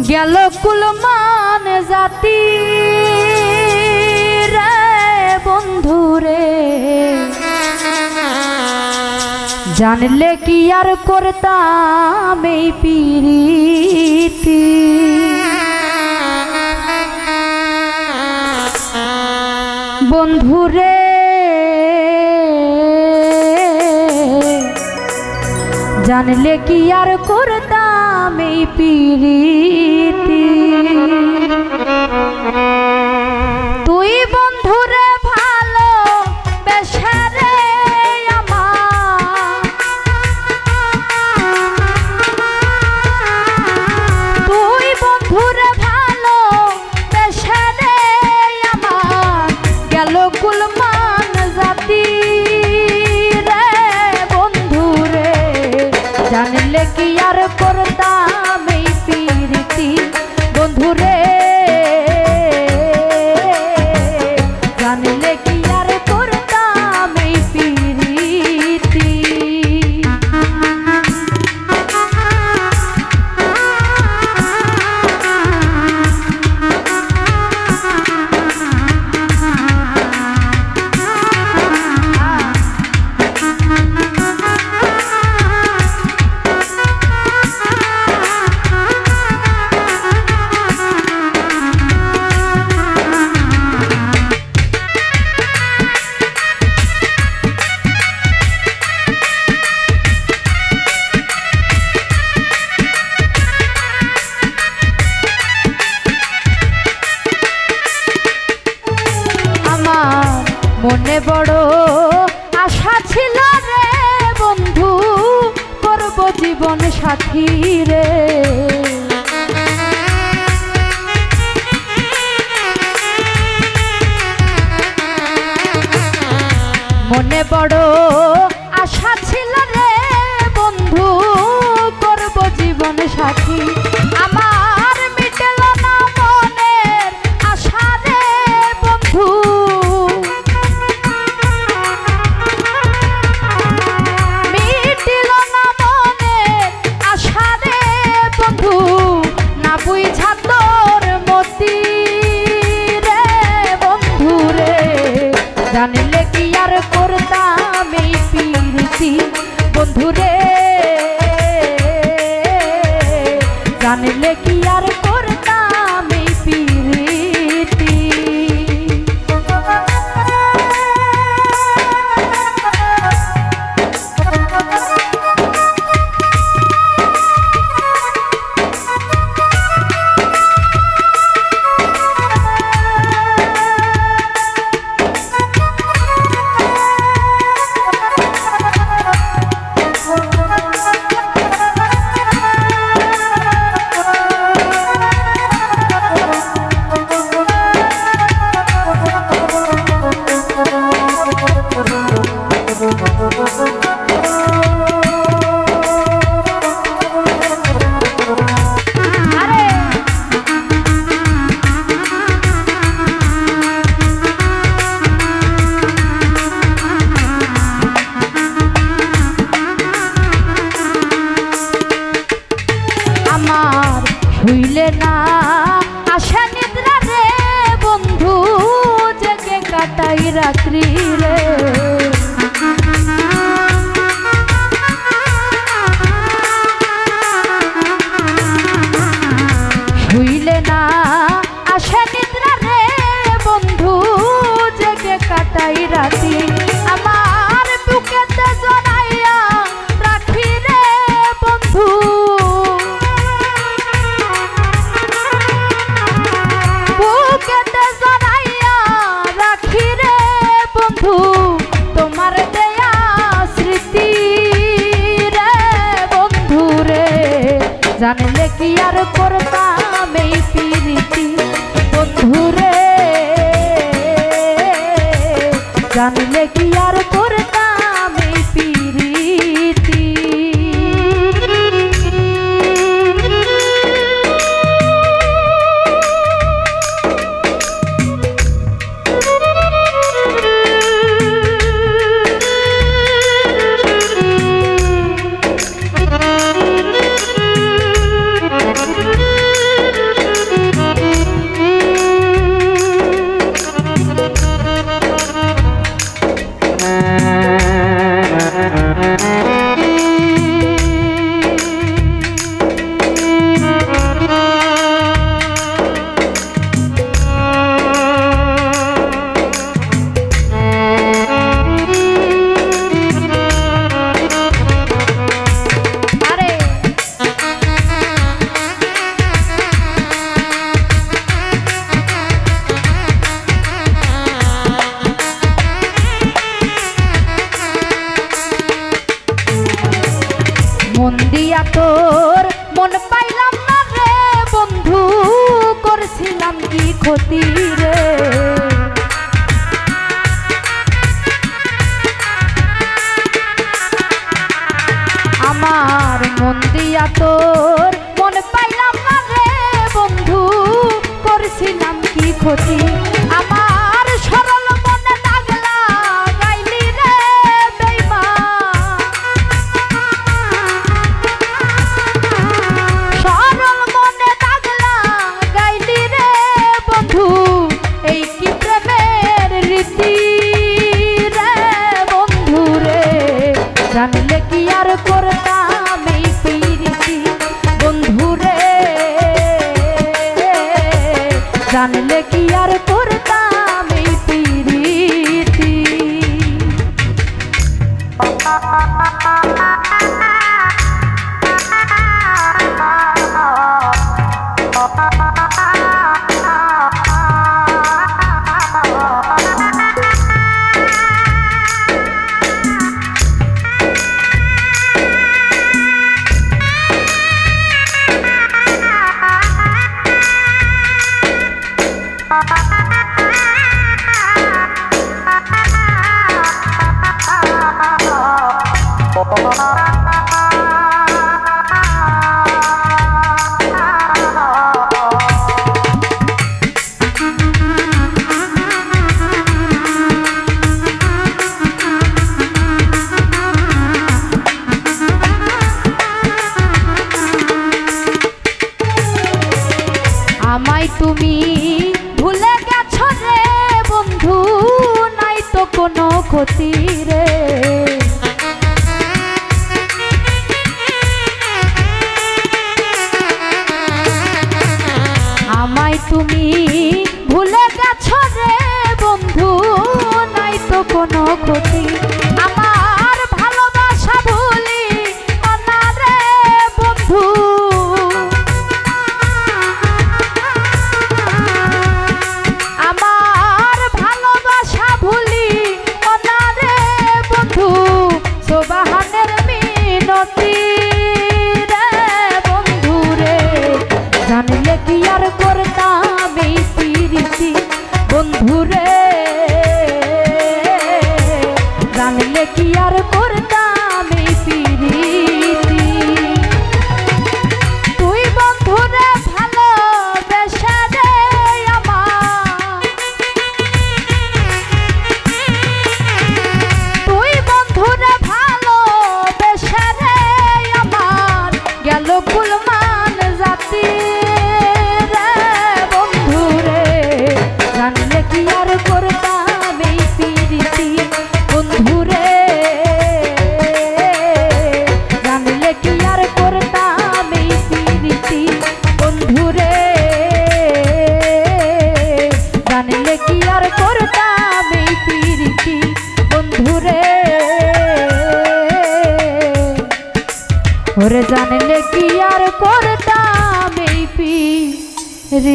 গেল কুলমান জাতি রে বন্ধুরে, জানলে কি আর করতাম এই পিরিতি। বন্ধুরে জানলে কি আর করতাম এই পিরিতি। তুই বন্ধুরে ভালো বেশে রে আমার, তুই বন্ধুরে ভালো বেশে রে আমার, গেল কুলমান জাতি রে বন্ধুরে, জানলে কি আর করতাম এই পিরিতি। বন্ধুরে জানলে কি আর করতাম এই পিরিতি। মনে বড় আশা ছিল রে বন্ধু, করব জীবন সাথী রে। মনে বড় আশা ছিল রে বন্ধু, করব জীবন সাথী। আমার মিটেল না মনের আশা রে বন্ধু, না বুঝা তোর মতি রে বন্ধুরে, জানলে কি আর করতাম এই পিরিতি। বন্ধুরে জানলে কি আর করতাম এই পিরিতি। শুইলে না আশা নিদ্রা রে বন্ধু, জেগে কাটাই রাত্রি রে। শুইলে না আশা নিদ্রা রে বন্ধু, জেগে কাটাই রাত্রি। আমার বুকেতে জড়াইয়া রাখি রে বন্ধু, তোমার দেয়া স্মৃতি রে বন্ধুরে, জানলে কি আর করতাম এই পিরিতি। বন্ধুরে জানলে কি আর করতাম এই পিরিতি। মন দিয়া তোর মন পাইলাম না রে বন্ধু, করছিলাম কি ক্ষতি রে। আমার মন দিয়া তোর মন পাইলাম না রে বন্ধু, করছিলাম কি ক্ষতি। আমার সরল মনে দাগ লাগাইলি রে বেঈমান, সরল মনে দাগ লাগাইলি রে বন্ধু, এই কি প্রেমের রীতি রে বন্ধু রে। জানলে কি আর করতাম এই প্রীতি বন্ধু রে, জানলে কি আর করতাম এই প্রীতি। আমায় তুমি ভুলে গেছো রে বন্ধু, নাই তো কোনো ক্ষতি রে। আমায় তুমি ভুলে গেছো রে বন্ধু, নাই তো কোনো ক্ষতি। আমার ভালোবাসা ভুলি না রে বন্ধু, আমার ভালোবাসা ভুলি না রে বন্ধু, সোবাহানের মিনতি রে বন্ধু রে। জানলে কি আর করতাম এই প্রীতি বন্ধু রে, জানলে কি আর করতাম এই প্রীতি। তুই বন্ধু রে ভালোবেসে রে আমার, তুই বন্ধু রে ভালোবেসে রে আমার, গেল কুলমান জাতি রে বন্ধু রে। জানলে কি আর করতাম এই প্রীতি বন্ধু রে, জানলে কি আর করতাম এই প্রীতি বন্ধু রে, জানলে কি আর করতাম এই প্রীতি বন্ধু রে। ওরে জানলে কি আর করতাম এই প্রীতি।